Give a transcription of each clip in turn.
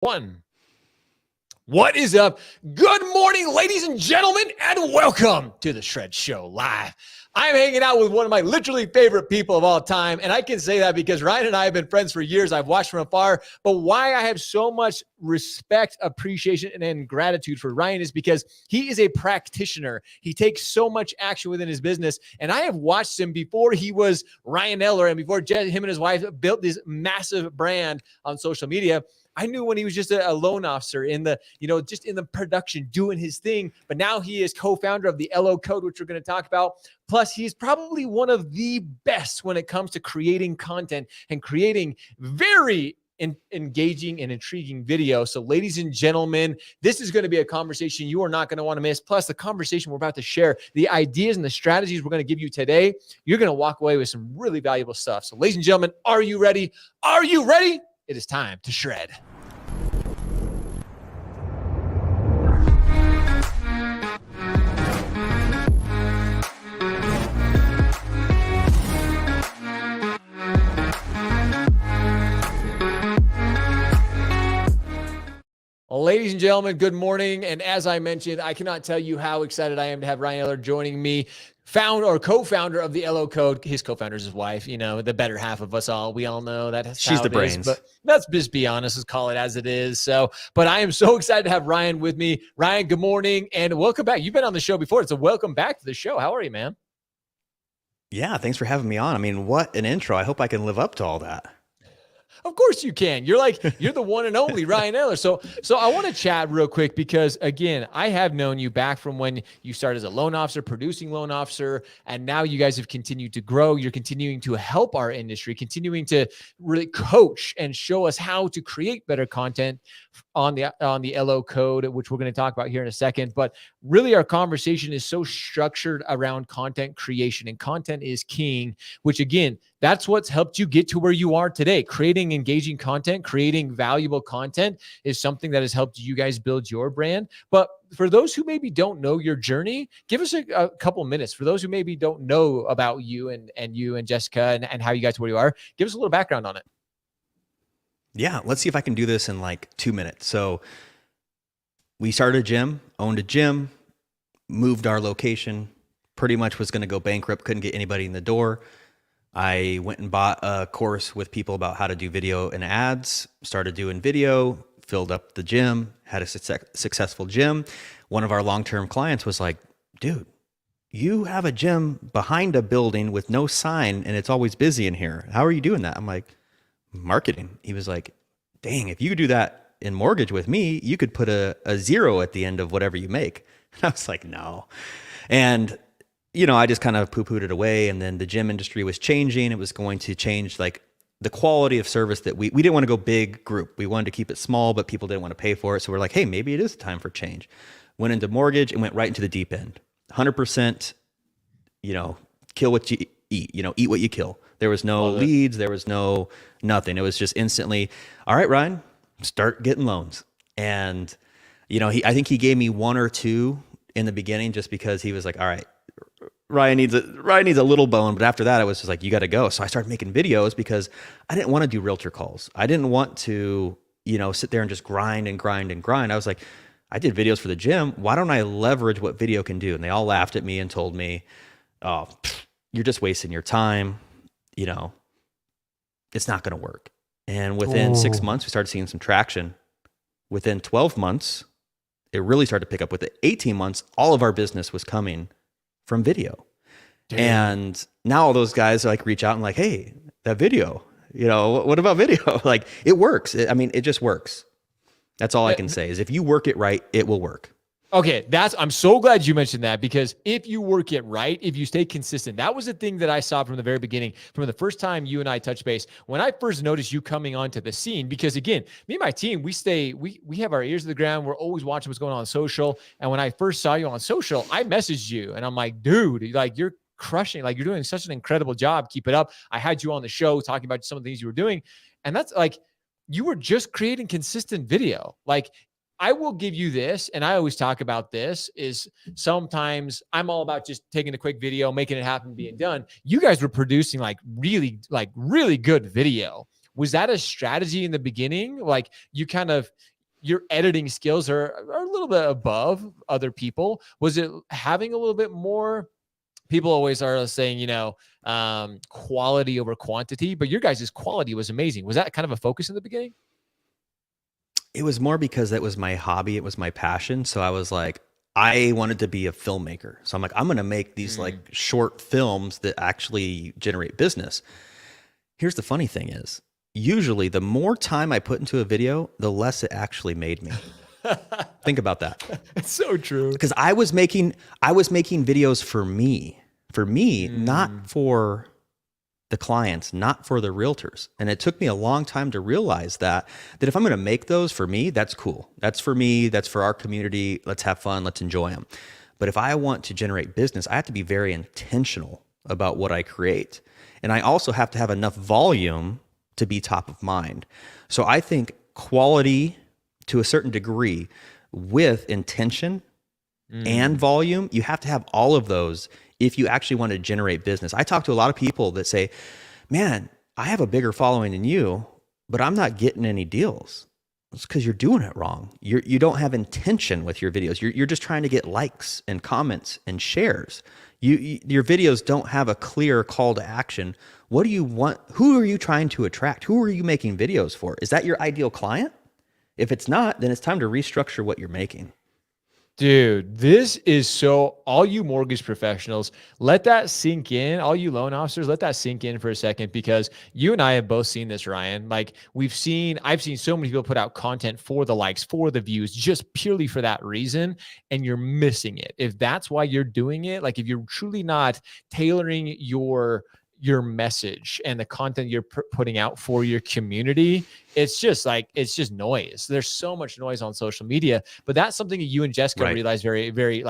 One. What is up? Good morning, ladies and gentlemen, and welcome to the Shred Show Live. I'm hanging out with one of my literally favorite people of all time, and I can say that because Ryan and I have been friends for years. I've watched from afar, but why I have so much respect, appreciation, and gratitude for Ryan is because he is a practitioner. He takes so much action within his business, and I have watched him before he was Ryan Ehler and before him and his wife built this massive brand on social media. I knew when he was just a loan officer in the, just in the production doing his thing. But now he is co-founder of the LO Code, which we're going to talk about. Plus, he's probably one of the best when it comes to creating content and creating very engaging and intriguing video. So ladies and gentlemen, this is going to be a conversation you are not going to want to miss. Plus the conversation we're about to share, the ideas and the strategies we're going to give you today, you're going to walk away with some really valuable stuff. So ladies and gentlemen, are you ready? Are you ready? It is time to shred. Ladies and gentlemen, good morning. And as I mentioned, I cannot tell you how excited I am to have Ryan Ehler joining me, co-founder of the LO Code. His co-founder is his wife, the better half of us all. We all know that she's the brains. But let's just be honest, let's call it as it is. But I am so excited to have Ryan with me. Ryan, good morning and welcome back. You've been on the show before, so welcome back to the show. How are you, man? Yeah, thanks for having me on. I mean, what an intro. I hope I can live up to all that. Of course you can. You're the one and only Ryan Ehler. So I want to chat real quick because, again, I have known you back from when you started as a loan officer, producing loan officer, and now you guys have continued to grow. You're continuing to help our industry, continuing to really coach and show us how to create better content on the LO Code, which we're going to talk about here in a second. But really our conversation is so structured around content creation, and content is king, which again, that's what's helped you get to where you are today. Creating engaging content, creating valuable content is something that has helped you guys build your brand. But for those who maybe don't know your journey, give us a couple minutes. For those who maybe don't know about you and you and Jessica and how you got to where you are, give us a little background on it. Yeah, let's see if I can do this in like 2 minutes. So we started a gym, owned a gym, moved our location, pretty much was going to go bankrupt, couldn't get anybody in the door. I went and bought a course with people about how to do video and ads, started doing video, filled up the gym, had a successful gym. One of our long-term clients was like, dude, you have a gym behind a building with no sign and it's always busy in here. How are you doing that? I'm like, marketing. He was like, dang, if you do that in mortgage with me, you could put a zero at the end of whatever you make. And I was like, no. And I just kind of poo-pooed it away. And then the gym industry was changing. It was going to change like the quality of service that we didn't want to go big group. We wanted to keep it small, but people didn't want to pay for it. So we're like, hey, maybe it is time for change. Went into mortgage and went right into the deep end. 100%, kill what you eat, eat what you kill. There was no leads. There was no nothing. It was just instantly, all right, Ryan, start getting loans. And, I think he gave me 1 or 2 in the beginning just because he was like, all right, Ryan needs a little bone. But after that, I was just like, you got to go. So I started making videos because I didn't want to do realtor calls. I didn't want to, sit there and just grind. I was like, I did videos for the gym. Why don't I leverage what video can do? And they all laughed at me and told me, oh, you're just wasting your time. It's not going to work. And within 6 months, we started seeing some traction. Within 12 months, it really started to pick up. Within 18 months, all of our business was coming from video. Damn. And now all those guys reach out and like, hey, that video, what about video? Like it works. It just works. That's all I can say is if you work it right, it will work. Okay, I'm so glad you mentioned that because if you work it right, if you stay consistent, that was the thing that I saw from the very beginning, from the first time you and I touched base. When I first noticed you coming onto the scene, because again, me and my team, we have our ears to the ground. We're always watching what's going on social. And when I first saw you on social, I messaged you and I'm like, dude, you're crushing, you're doing such an incredible job. Keep it up. I had you on the show talking about some of the things you were doing. And that's you were just creating consistent video. I will give you this, and I always talk about this, is sometimes I'm all about just taking a quick video, making it happen, being done. You guys were producing really good video. Was that a strategy in the beginning? You kind of, your editing skills are a little bit above other people? Was it having a little bit more? People always are saying, quality over quantity, but your guys' quality was amazing. Was that kind of a focus in the beginning? It was more because that was my hobby. It was my passion. So I was like, I wanted to be a filmmaker. So I'm like, I'm going to make these like short films that actually generate business. Here's the funny thing is, usually the more time I put into a video, the less it actually made me. Think about that. It's so true. Because I was making videos for me, not for the clients, not for the realtors. And it took me a long time to realize that if I'm going to make those for me, that's cool. That's for me. That's for our community. Let's have fun. Let's enjoy them. But if I want to generate business, I have to be very intentional about what I create. And I also have to have enough volume to be top of mind. So I think quality to a certain degree with intention and volume, you have to have all of those if you actually want to generate business. I talk to a lot of people that say, man, I have a bigger following than you, but I'm not getting any deals. It's because you're doing it wrong. You don't have intention with your videos. You're just trying to get likes and comments and shares. Your videos don't have a clear call to action. What do you want? Who are you trying to attract? Who are you making videos for? Is that your ideal client? If it's not, then it's time to restructure what you're making. Dude, this is so, all you mortgage professionals, let that sink in. All you loan officers, let that sink in for a second, because you and I have both seen this, Ryan. Like I've seen so many people put out content for the likes, for the views, just purely for that reason. And you're missing it. If that's why you're doing it, like if you're truly not tailoring your message and the content you're putting out for your community, it's just noise. There's so much noise on social media, but that's something that you and Jessica realized very, very,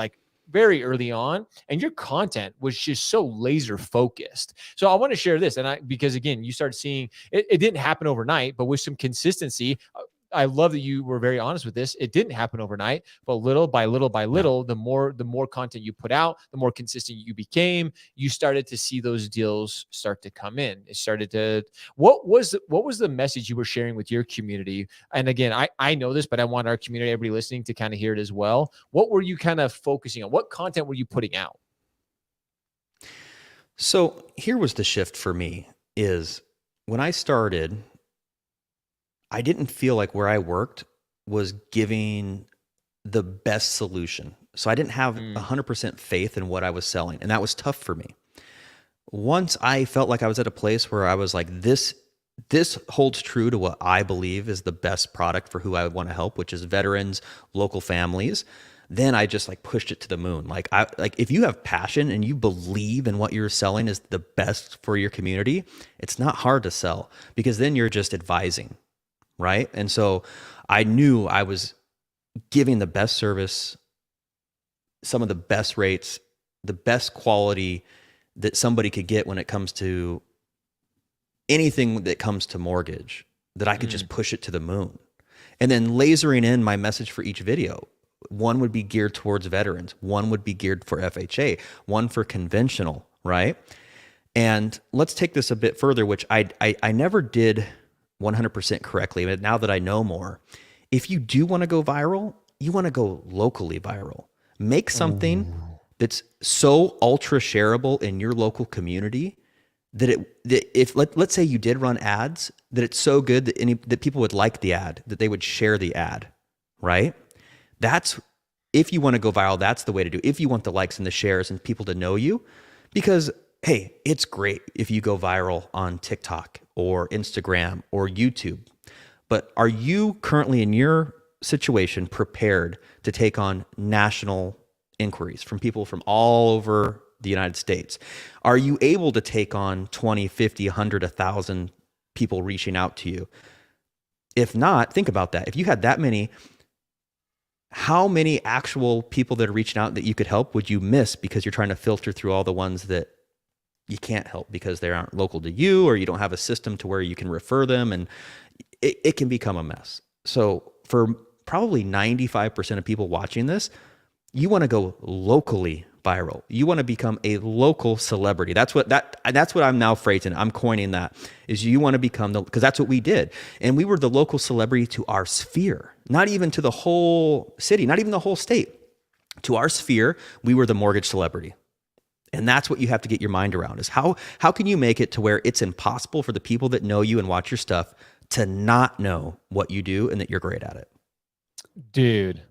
very early on. And your content was just so laser focused. So I want to share this. Because again, you started seeing it didn't happen overnight, but with some consistency, I love that you were very honest with this. It didn't happen overnight, but little by little by little, the more content you put out, the more consistent you became. You started to see those deals start to come in. It started to. What was the message you were sharing with your community? And again, I know this, but I want our community, everybody listening, to kind of hear it as well. What were you kind of focusing on? What content were you putting out? So here was the shift for me: is when I started, I didn't feel like where I worked was giving the best solution. So I didn't have 100% faith in what I was selling. And that was tough for me. Once I felt like I was at a place where I was like, this holds true to what I believe is the best product for who I would want to help, which is veterans, local families. Then I just pushed it to the moon. Like if you have passion and you believe in what you're selling is the best for your community, it's not hard to sell, because then you're just advising. Right. And so I knew I was giving the best service, some of the best rates, the best quality that somebody could get when it comes to anything that comes to mortgage, that I could just push it to the moon. And then lasering in my message for each video. One would be geared towards veterans. One would be geared for FHA. One for conventional. Right. And let's take this a bit further, which I never did 100% correctly. But now that I know more, if you do want to go viral, you want to go locally viral. Make something that's so ultra shareable in your local community that let's say you did run ads, that it's so good that people would like the ad, that they would share the ad, right? That's, if you want to go viral, that's the way to do it. If you want the likes and the shares and people to know you, because hey, it's great if you go viral on TikTok or Instagram or YouTube, but are you currently in your situation prepared to take on national inquiries from people from all over the United States? Are you able to take on 20, 50, 100, 1,000 people reaching out to you? If not, think about that. If you had that many, how many actual people that are reaching out that you could help would you miss because you're trying to filter through all the ones that you can't help because they aren't local to you, or you don't have a system to where you can refer them, and it can become a mess. So for probably 95% of people watching this, you want to go locally viral. You want to become a local celebrity. That's what I'm now phrasing. I'm coining that, is you want to become because that's what we did. And we were the local celebrity to our sphere, not even to the whole city, not even the whole state. To our sphere, we were the mortgage celebrity. And that's what you have to get your mind around, is how can you make it to where it's impossible for the people that know you and watch your stuff to not know what you do and that you're great at it. Dude,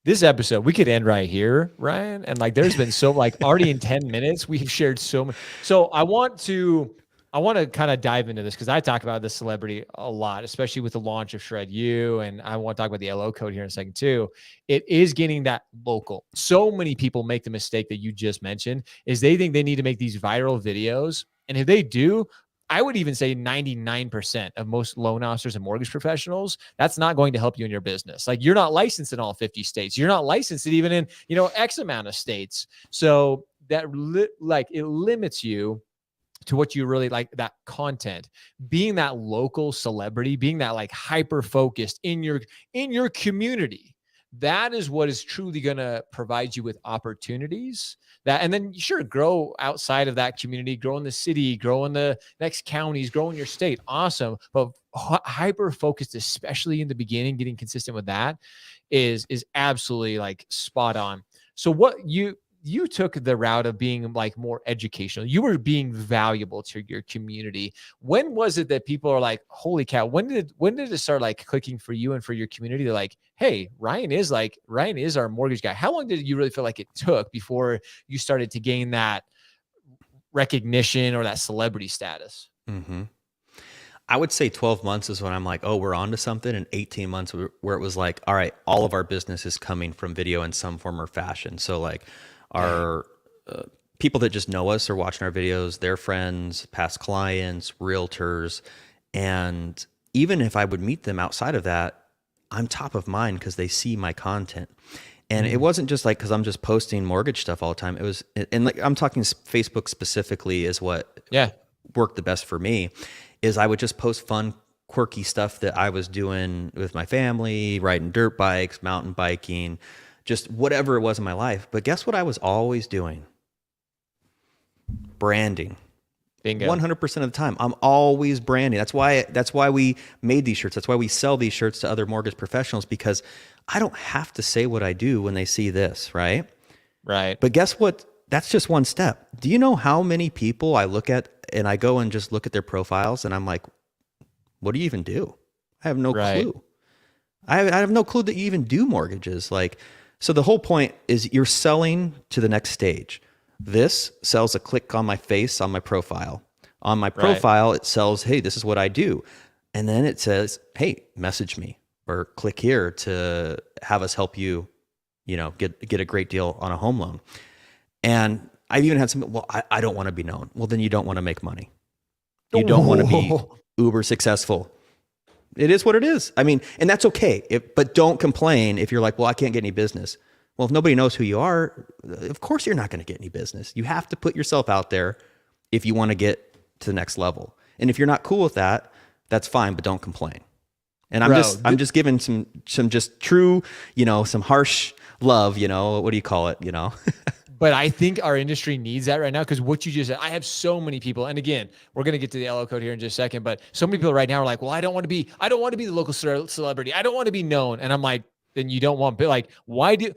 this episode, we could end right here, Ryan. And like, there's been so like already in 10 minutes, we've shared so much. So I want to kind of dive into this because I talk about this celebrity a lot, especially with the launch of Shred U. And I want to talk about the LO code here in a second too. It is getting that local. So many people make the mistake that you just mentioned, is they think they need to make these viral videos. And if they do, I would even say 99% of most loan officers and mortgage professionals, that's not going to help you in your business. Like, you're not licensed in all 50 states. You're not licensed even in, X amount of states. So that it limits you to what you really like, that content, being that local celebrity, being that like hyper focused in your community. That is what is truly going to provide you with opportunities and then sure, grow outside of that community, grow in the city, grow in the next counties, grow in your state. Awesome. But hyper focused, especially in the beginning, getting consistent with that is absolutely like spot on. So what you took the route of being like more educational. You were being valuable to your community. When was it that people are like, holy cow, when did it start like clicking for you and for your community? They're like, hey, Ryan is our mortgage guy. How long did you really feel like it took before you started to gain that recognition or that celebrity status? Mm-hmm. I would say 12 months is when I'm like, oh, we're on to something. And 18 months where it was like, all right, all of our business is coming from video in some form or fashion. So like, our people that just know us are watching our videos, their friends, past clients, realtors. And even if I would meet them outside of that, I'm top of mind because they see my content. And it wasn't just like, because I'm just posting mortgage stuff all the time. It was, and like, I'm talking Facebook specifically is what worked the best for me, is I would just post fun, quirky stuff that I was doing with my family, riding dirt bikes, mountain biking, just whatever it was in my life. But guess what I was always doing? Branding. Bingo. 100% of the time. I'm always branding. That's why we made these shirts. That's why we sell these shirts to other mortgage professionals, because I don't have to say what I do when they see this, right? Right. But guess what? That's just one step. Do you know how many people I look at and I go and just look at their profiles and I'm like, what do you even do? I have no clue. I have no clue that you even do mortgages. Like, so the whole point is you're selling to the next stage. This sells a click on my face on my profile. On my profile, it sells, hey, this is what I do. And then it says, hey, message me or click here to have us help you, get a great deal on a home loan. And I've even had some, well, I don't want to be known. Well, then you don't want to make money. You don't want to be uber successful. It is what it is. I mean, and that's okay. But don't complain if you're like, well, I can't get any business. Well, if nobody knows who you are, of course you're not going to get any business. You have to put yourself out there if you want to get to the next level. And if you're not cool with that, that's fine, but don't complain. And I'm just giving some just true, some harsh love, what do you call it, But I think our industry needs that right now, because what you just said, I have so many people, and again, we're going to get to the LO code here in just a second, but so many people right now are like, well, I don't want to be the local celebrity. I don't want to be known. And I'm like, then you don't want, like, why do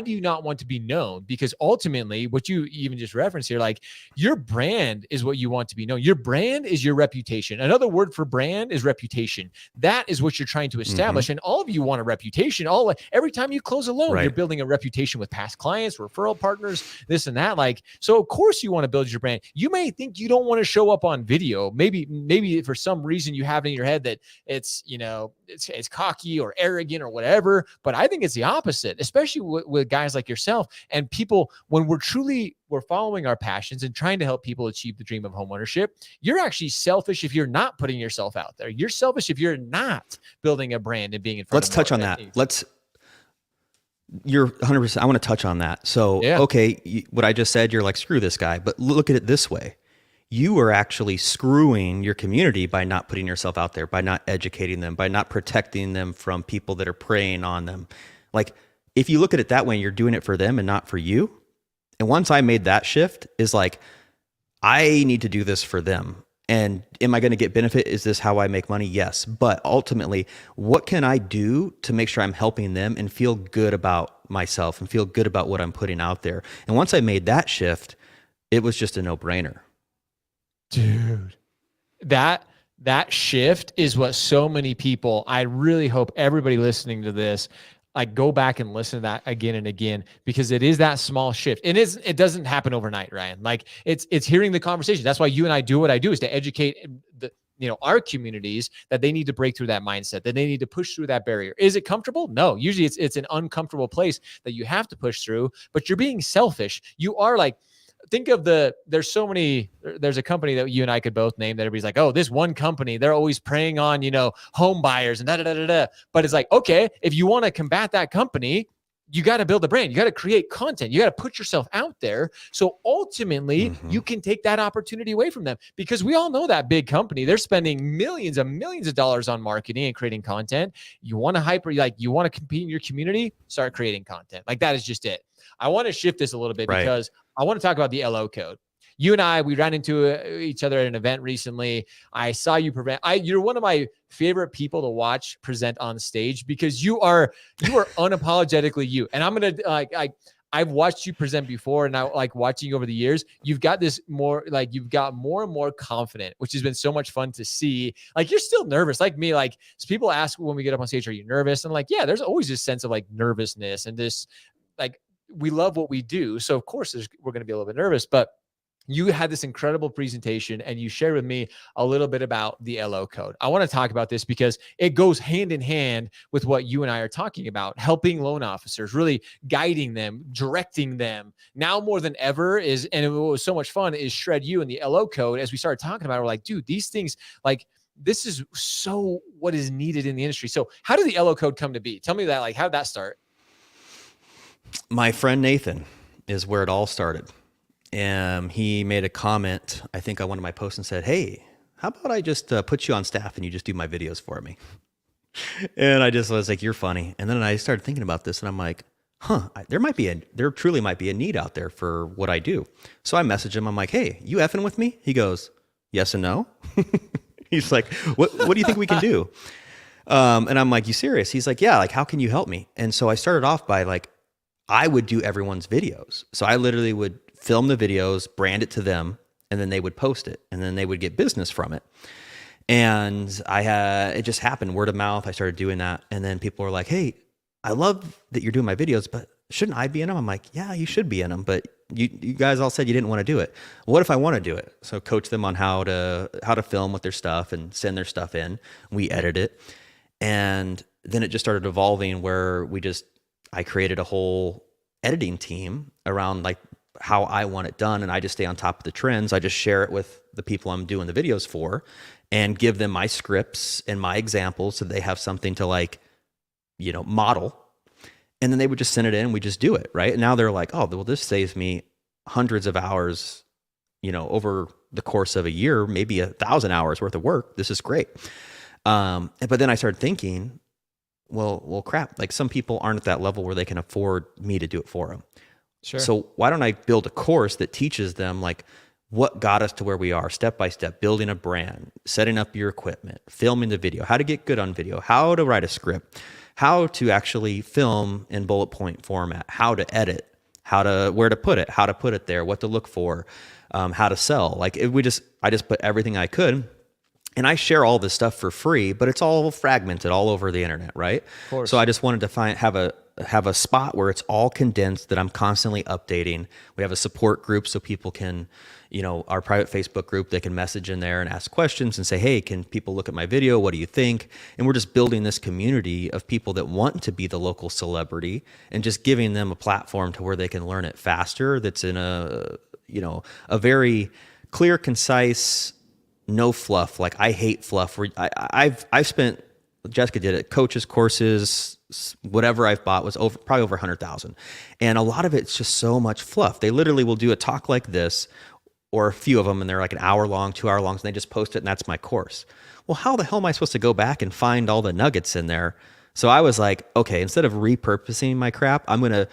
you not want to be known? Because ultimately what you even just referenced here, like, your brand is what you want to be known. Your brand is your reputation. Another word for brand is reputation. That is what you're trying to establish. Mm-hmm. And all of you want a reputation. Every time you close a loan, you're building a reputation with past clients, referral partners, this and that. Like, so of course you want to build your brand. You may think you don't want to show up on video. Maybe for some reason you have it in your head that it's, it's cocky or arrogant or whatever, but I think it's the opposite, especially with guys like yourself and people. When we're following our passions and trying to help people achieve the dream of homeownership, you're actually selfish if you're not putting yourself out there. You're selfish if you're not building a brand and being in front. Let's touch on that. You're 100%. I want to touch on that. So, okay, what I just said, you're like, screw this guy, but look at it this way. You are actually screwing your community by not putting yourself out there, by not educating them, by not protecting them from people that are preying on them. Like, if you look at it that way, you're doing it for them and not for you. And once I made that shift, is like, I need to do this for them. And am I going to get benefit? Is this how I make money? Yes. But ultimately, what can I do to make sure I'm helping them and feel good about myself and feel good about what I'm putting out there? And once I made that shift, it was just a no-brainer. Dude, that shift is what so many people, I really hope everybody listening to this, like, go back and listen to that again and again, because it is that small shift. It doesn't happen overnight, Ryan. Like, it's hearing the conversation. That's why you and I do what I do, is to educate our communities that they need to break through that mindset, that they need to push through that barrier. Is it comfortable? No, usually it's an uncomfortable place that you have to push through, but you're being selfish. You are like, think of there's a company that you and I could both name that everybody's like, oh, this one company, they're always preying on, home buyers and da. But it's like, okay, if you want to combat that company, you got to build a brand. You got to create content. You got to put yourself out there. So ultimately, you can take that opportunity away from them, because we all know that big company, they're spending millions of dollars on marketing and creating content. You want to you want to compete in your community, start creating content. Like, that is just it. I want to shift this a little bit, because I want to talk about the LO code. You and I, we ran into each other at an event recently. I saw you you're one of my favorite people to watch present on stage, because you are unapologetically you. And I'm going to I've watched you present before, and I like watching you over the years. You've got more and more confident, which has been so much fun to see. Like, you're still nervous, like me. Like, so people ask when we get up on stage, are you nervous? And I'm like, yeah, there's always this sense of like nervousness, and this, like, we love what we do. So of course we're going to be a little bit nervous, but you had this incredible presentation, and you shared with me a little bit about the LO code. I want to talk about this because it goes hand in hand with what you and I are talking about, helping loan officers, really guiding them, directing them. Now more than ever and it was so much fun, is Shred You and the LO code. As we started talking about it, we're like, dude, these things, like, this is so what is needed in the industry. So how did the LO code come to be? Tell me that, like, how did that start? My friend Nathan is where it all started. He made a comment, I think, on one of my posts, and said, hey, how about I just put you on staff and you just do my videos for me? And I just was like, you're funny. And then I started thinking about this, and I'm like, there truly might be a need out there for what I do. So I messaged him. I'm like, hey, you effing with me? He goes, yes and no. He's like, what do you think we can do? And I'm like, you serious? He's like, yeah, like, how can you help me? And so I started off by, like, I would do everyone's videos. So I literally would film the videos, brand it to them, and then they would post it, and then they would get business from it. And it just happened, word of mouth. I started doing that. And then people were like, hey, I love that you're doing my videos, but shouldn't I be in them? I'm like, yeah, you should be in them, but you guys all said you didn't want to do it. What if I want to do it? So coach them on how to film with their stuff and send their stuff in. We edit it. And then it just started evolving where I created a whole editing team around, like, how I want it done. And I just stay on top of the trends. I just share it with the people I'm doing the videos for and give them my scripts and my examples so they have something to, like, model. And then they would just send it in and we just do it. Right. And now they're like, oh, well, this saves me hundreds of hours, over the course of a year, maybe 1,000 hours worth of work. This is great. But then I started thinking, well, crap. Like, some people aren't at that level where they can afford me to do it for them. Sure. So why don't I build a course that teaches them, like, what got us to where we are, step by step, building a brand, setting up your equipment, filming the video, how to get good on video, how to write a script, how to actually film in bullet point format, how to edit, where to put it, how to put it there, what to look for, how to sell. Like, I just put everything I could. And I share all this stuff for free, but it's all fragmented all over the internet, right? Of course. So I just wanted to have a spot where it's all condensed, that I'm constantly updating. We have a support group so people can, our private Facebook group, they can message in there and ask questions and say, hey, can people look at my video? What do you think? And we're just building this community of people that want to be the local celebrity and just giving them a platform to where they can learn it faster. That's in a very clear, concise, no fluff. Like, I hate fluff. I've spent, Jessica did it, coaches, courses, whatever I've bought was probably over 100,000. And a lot of it's just so much fluff. They literally will do a talk like this, or a few of them, and they're like an hour long, 2 hour long, and they just post it, and that's my course. Well, how the hell am I supposed to go back and find all the nuggets in there So I was like, okay, instead of repurposing my crap, I'm going to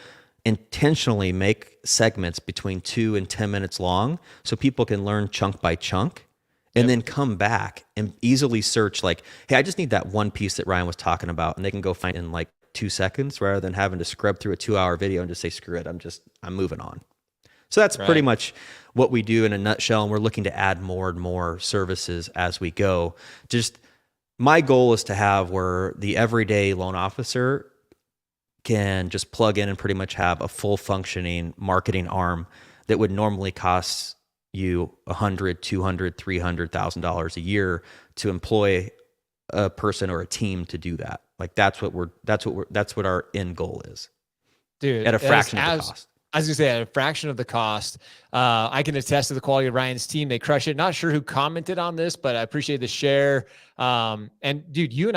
intentionally make segments between 2 and 10 minutes long so people can learn chunk by chunk and then come back and easily search like, hey, I just need that one piece that Ryan was talking about. And they can go find it in like 2 seconds rather than having to scrub through a 2-hour video and just say, screw it, I'm moving on. So that's pretty much what we do in a nutshell. And we're looking to add more and more services as we go. Just my goal is to have where the everyday loan officer can just plug in and pretty much have a full functioning marketing arm that would normally cost you $100, $200, $300,000 a year to employ a person or a team to do that. Like that's what our end goal is. Dude, at a fraction of the cost. I was gonna say at a fraction of the cost. I can attest to the quality of Ryan's team. They crush it. Not sure who commented on this, but I appreciate the share. And dude, you and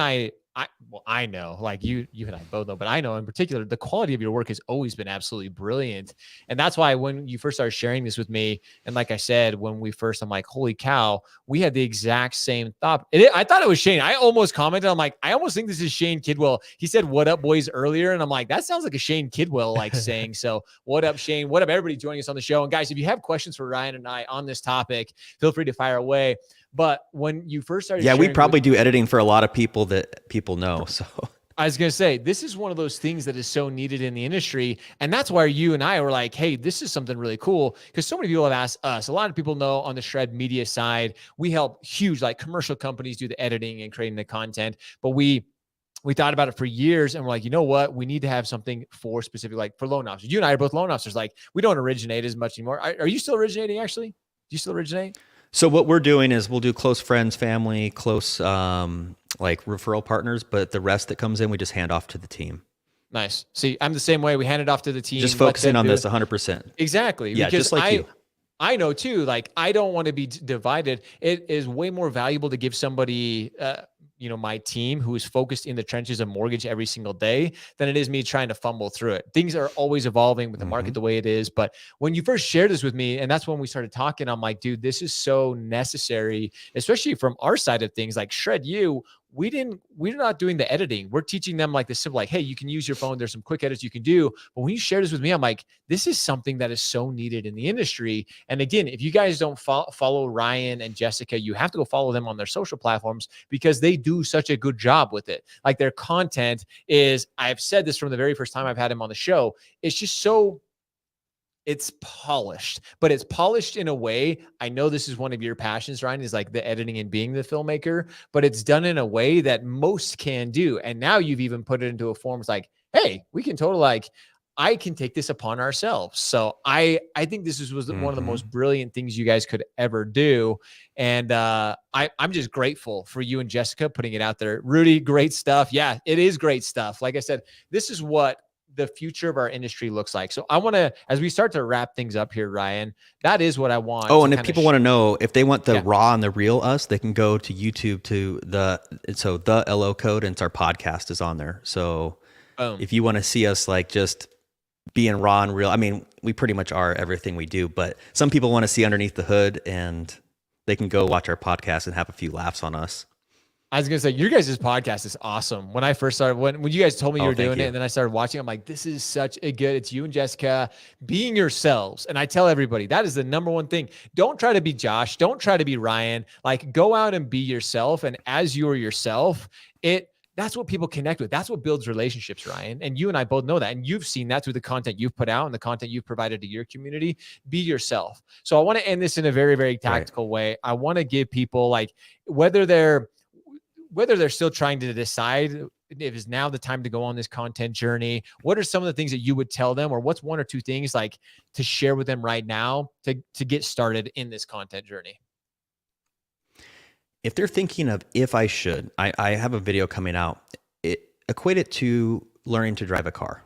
I know, like you and I both know, but I know in particular, the quality of your work has always been absolutely brilliant. And that's why when you first started sharing this with me, and like I said, when we first, I'm like, holy cow, we had the exact same thought. I thought it was Shane. I almost commented, I'm like, I almost think this is Shane Kidwell. He said, "What up, boys," earlier. And I'm like, that sounds like a Shane Kidwell like saying. So what up, Shane? What up, everybody joining us on the show? And guys, if you have questions for Ryan and I on this topic, feel free to fire away. But when you first started, we probably do editing for a lot of people that people know. So I was going to say, this is one of those things that is so needed in the industry. And that's why you and I were like, hey, this is something really cool. Because so many people have asked us, a lot of people know on the Shred Media side, we help huge like commercial companies do the editing and creating the content. But we thought about it for years and we're like, you know what? We need to have something for specific, like for loan officers. You and I are both loan officers. Like we don't originate as much anymore. Are you still originating actually? Do you still originate? So what we're doing is we'll do close friends, family, close like referral partners, but the rest that comes in, we just hand off to the team. Nice. See, I'm the same way. We hand it off to the team. Just focusing on this 100%. Exactly. Yeah, because just like you. I know too, like I don't want to be divided. It is way more valuable to give somebody, my team who is focused in the trenches of mortgage every single day than it is me trying to fumble through it. Things are always evolving with the market the way it is. But when you first shared this with me, and that's when we started talking, I'm like, dude, this is so necessary, especially from our side of things. Like Shred You, we're not doing the editing. We're teaching them like the simple, like, hey, you can use your phone. There's some quick edits you can do. But when you share this with me, I'm like, this is something that is so needed in the industry. And again, if you guys don't follow Ryan and Jessica, you have to go follow them on their social platforms because they do such a good job with it. Like their content is, I've said this from the very first time I've had him on the show. It's just so, it's polished, but it's polished in a way. I know this is one of your passions, Ryan, is like the editing and being the filmmaker, but it's done in a way that most can do. And now you've even put it into a form. It's like, hey, we can totally like, I can take this upon ourselves. So I think this was one of the most brilliant things you guys could ever do. And I'm just grateful for you and Jessica putting it out there. Rudy, great stuff. Yeah, it is great stuff. Like I said, this is what the future of our industry looks like. So I want to, as we start to wrap things up here, Ryan, that is what I want. Oh, and if people want to know, if they want the raw and the real us, they can go to YouTube to the LO code, and it's our podcast is on there. So if you want to see us like just being raw and real, I mean, we pretty much are everything we do, but some people want to see underneath the hood and they can go watch our podcast and have a few laughs on us. I was going to say, your guys' podcast is awesome. When I first started, when you guys told me you were doing it, and then I started watching, I'm like, this is such a good, it's you and Jessica being yourselves. And I tell everybody, that is the number one thing. Don't try to be Josh. Don't try to be Ryan. Like, go out and be yourself. And as you are yourself, that's what people connect with. That's what builds relationships, Ryan. And you and I both know that. And you've seen that through the content you've put out and the content you've provided to your community. Be yourself. So I want to end this in a very, very tactical way. I want to give people, like, whether they're still trying to decide if it's now the time to go on this content journey, what are some of the things that you would tell them, or what's one or two things like to share with them right now to get started in this content journey? If they're thinking of if I should, I have a video coming out. Equate it to learning to drive a car.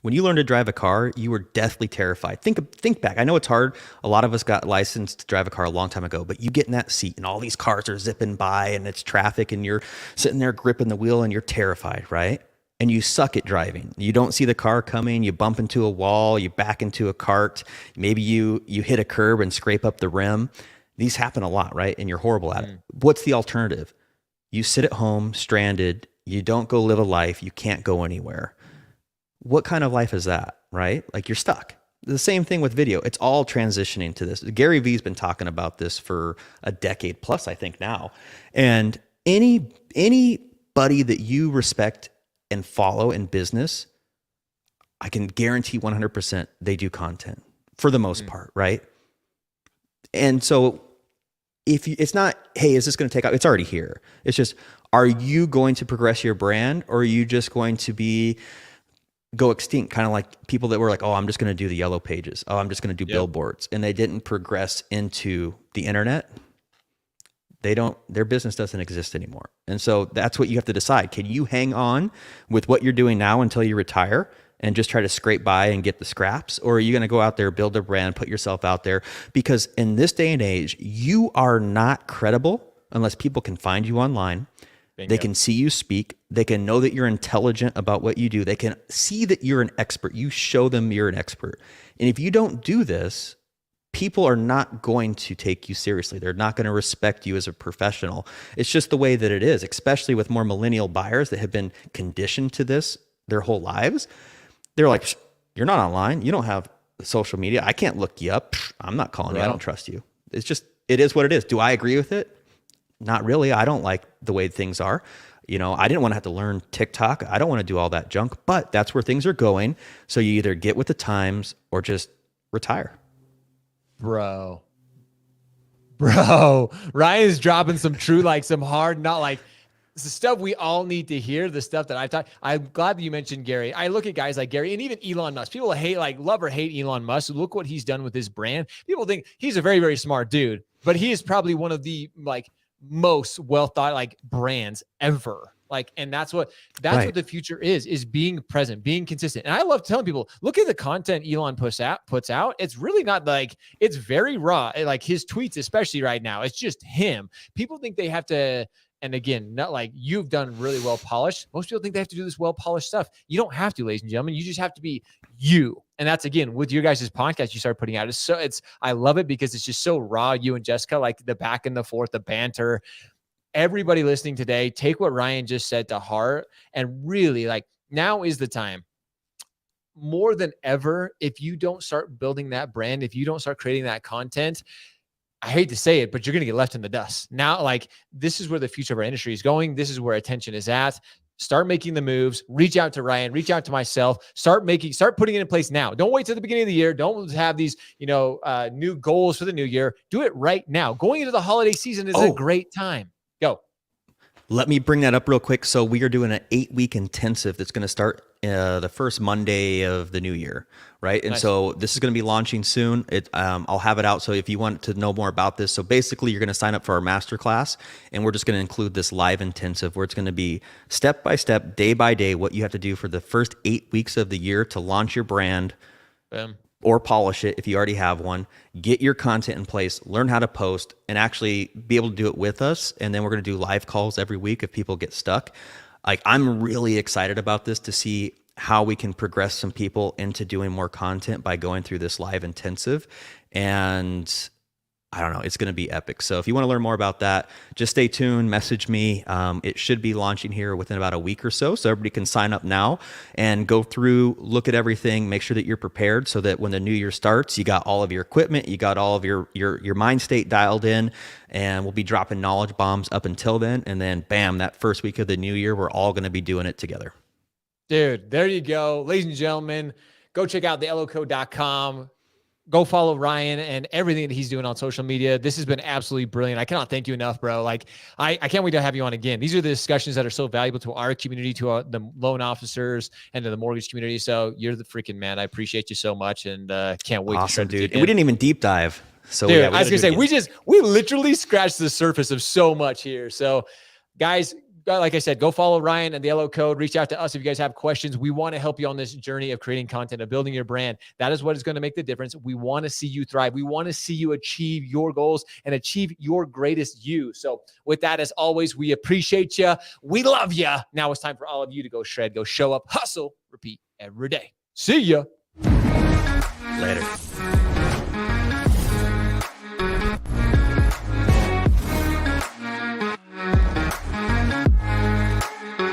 When you learn to drive a car, you were deathly terrified. Think back. I know it's hard. A lot of us got licensed to drive a car a long time ago, but you get in that seat and all these cars are zipping by and it's traffic and you're sitting there gripping the wheel and you're terrified, right? And you suck at driving. You don't see the car coming. You bump into a wall. You back into a cart. Maybe you hit a curb and scrape up the rim. These happen a lot, right? And you're horrible at it. What's the alternative? You sit at home stranded You don't go live a life. You can't go anywhere. What kind of life is that, right? Like you're stuck. The same thing with video. It's all transitioning to this. Gary Vee's been talking about this for a decade plus, I think now. And anybody that you respect and follow in business, I can guarantee 100% they do content for the most part, right? And so if you, it's not, hey, is this going to take off? It's already here. It's just, are you going to progress your brand, or are you just going to go extinct? Kind of like people that were like, oh, I'm just going to do the yellow pages. Oh, I'm just going to do billboards. And they didn't progress into the internet. Their business doesn't exist anymore. And so that's what you have to decide. Can you hang on with what you're doing now until you retire and just try to scrape by and get the scraps? Or are you going to go out there, build a brand, put yourself out there? Because in this day and age, you are not credible unless people can find you online. Bingo. They can see you speak. They can know that you're intelligent about what you do. They can see that you're an expert. You show them you're an expert. And if you don't do this, people are not going to take you seriously. They're not going to respect you as a professional. It's just the way that it is, especially with more millennial buyers that have been conditioned to this their whole lives. They're like, you're not online. You don't have social media. I can't look you up. I'm not calling you. I don't trust you. It's just, it is what it is. Do I agree with it? Not really. I don't like the way things are. I didn't want to have to learn TikTok. I don't want to do all that junk, but that's where things are going. So you either get with the times or just retire. Bro, Ryan's dropping some true, some hard, not like it's the stuff we all need to hear, the stuff that I've talked. I'm glad that you mentioned Gary. I look at guys like Gary and even Elon Musk. People love or hate Elon Musk. Look what he's done with his brand. People think he's a very, very smart dude, but he is probably one of the most well thought brands ever. And that's what the future is being present, being consistent. And I love telling people, look at the content Elon puts out. It's really not it's very raw. His tweets, especially right now, it's just him. People think they have to, and again, not like you've done really well polished. Most people think they have to do this well polished stuff. You don't have to, ladies and gentlemen. You just have to be you. And that's, again, with your guys' podcast you start putting out. I love it because it's just so raw. You and Jessica, the back and the forth, the banter. Everybody listening today, take what Ryan just said to heart, and really now is the time more than ever. If you don't start building that brand, if you don't start creating that content, I hate to say it, but you're going to get left in the dust. Now, this is where the future of our industry is going. This is where attention is at. Start making the moves. Reach out to Ryan. Reach out to myself. Start putting it in place now. Don't wait till the beginning of the year. Don't have these, new goals for the new year. Do it right now. Going into the holiday season is a great time. Go. Let me bring that up real quick. So we are doing an 8-week intensive that's going to start the first Monday of the new year, right? And so this is going to be launching soon. I'll have it out. So if you want to know more about this, so basically you're going to sign up for our masterclass, and we're just going to include this live intensive where it's going to be step by step, day by day, what you have to do for the first 8 weeks of the year to launch your brand. Bam. Or polish it if you already have one, get your content in place, learn how to post, and actually be able to do it with us. And then we're going to do live calls every week if people get stuck. I'm really excited about this to see how we can progress some people into doing more content by going through this live intensive. And I don't know, it's going to be epic. So if you want to learn more about that, just stay tuned, message me. It should be launching here within about a week or so. So everybody can sign up now and go through, look at everything, make sure that you're prepared so that when the new year starts, you got all of your equipment, you got all of your mind state dialed in, and we'll be dropping knowledge bombs up until then. And then bam, that first week of the new year, we're all going to be doing it together. Dude, there you go. Ladies and gentlemen, go check out theehlocode.com. Go follow Ryan and everything that he's doing on social media. This has been absolutely brilliant. I cannot thank you enough, bro. I can't wait to have you on again. These are the discussions that are so valuable to our community, to the loan officers, and to the mortgage community. So you're the freaking man. I appreciate you so much, and can't wait. Awesome, dude. And we didn't even deep dive. So dude, I was gonna say we literally scratched the surface of so much here. So, guys, like I said, go follow Ryan and the Ehler Code. Reach out to us if you guys have questions. We want to help you on this journey of creating content, of building your brand. That is what is going to make the difference. We want to see you thrive. We want to see you achieve your goals and achieve your greatest you. So with that, as always, we appreciate you. We love you. Now it's time for all of you to go shred, go show up, hustle, repeat every day. See ya. Later.